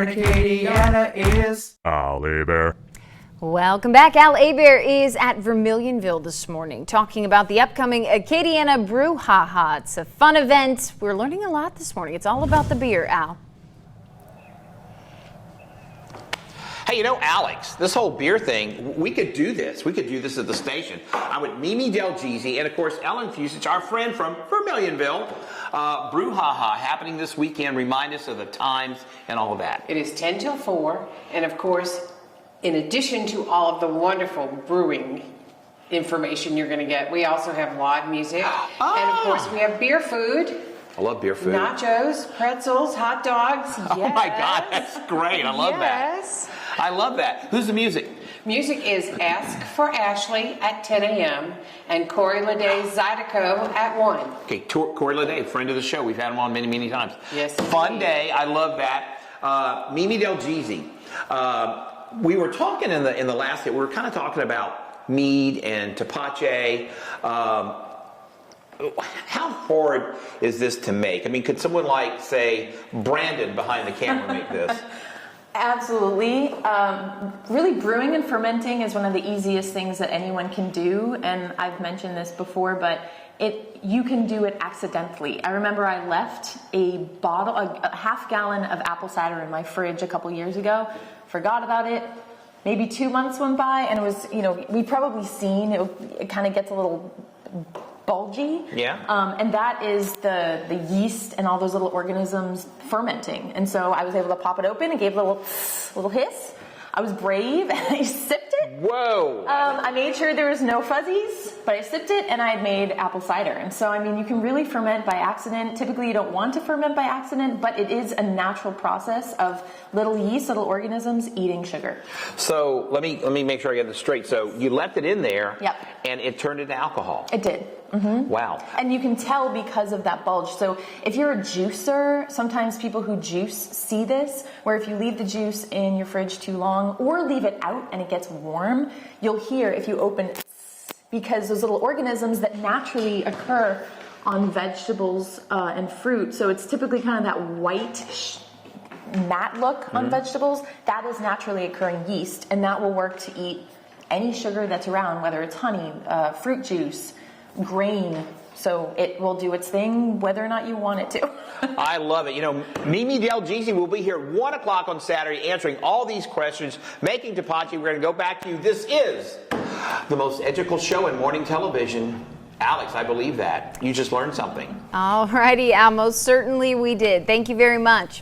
in Acadiana is Al Bear. Welcome back. Al Bear is at Vermilionville this morning talking about the upcoming Acadiana Brew HaHa. It's a fun event. We're learning a lot this morning. It's all about the beer, Al. Hey, you know, Alex, this whole beer thing, we could do this. We could do this at the station. I'm with Mimi DelGizzi and, of course, Ellen Fusich, our friend from Vermilionville. Brew HaHa happening this weekend. Remind us of the times and all of that. It is 10 till 4, and of course, in addition to all of the wonderful brewing information you're going to get, we also have live music. And of course, we have beer food. I love beer food. Nachos, pretzels, hot dogs. Oh my God, that's great. I love that. I love that. Who's the music? Music is Ask for Ashley at 10 a.m. and Corey Leday Zydeco at 1. Okay, Corey Leday, friend of the show. We've had him on many, many times. Yes. Fun day. I love that. Mimi DelGizzi. We were talking in the last day, we were kind of talking about mead and Telpache. How hard is this to make? I mean, could someone like, say, Brandon behind the camera make this? Absolutely. Really, brewing and fermenting is one of the easiest things that anyone can do, and I've mentioned this before, but you can do it accidentally. I remember I left a half gallon of apple cider in my fridge a couple years ago, forgot about it. Maybe 2 months went by, and it was, we've probably seen it kind of gets a little bulgy. Yeah. And that is the yeast and all those little organisms fermenting. And so I was able to pop it open and gave a little hiss. I was brave and I sipped it. Whoa. I made sure there was no fuzzies, but I sipped it and I had made apple cider. And so, I mean, you can really ferment by accident. Typically, you don't want to ferment by accident, but it is a natural process of little yeast, little organisms eating sugar. So let me make sure I get this straight. So you left it in there, Yep. and it turned into alcohol. It did. Mm-hmm. Wow. And you can tell because of that bulge. So if you're a juicer, sometimes people who juice see this, where if you leave the juice in your fridge too long or leave it out and it gets warm, you'll hear if you open, because those little organisms that naturally occur on vegetables and fruit. So it's typically kind of that white matte look on vegetables. That is naturally occurring yeast, and that will work to eat any sugar that's around, whether it's honey, fruit juice, grain. So it will do its thing whether or not you want it to. I love it. You know, Mimi DelGizzi will be here 1 o'clock on Saturday answering all these questions, making Telpache. We're going to go back to you. This is the most educational show in morning television. Alex, I believe that. You just learned something. All righty, Al, most certainly we did. Thank you very much.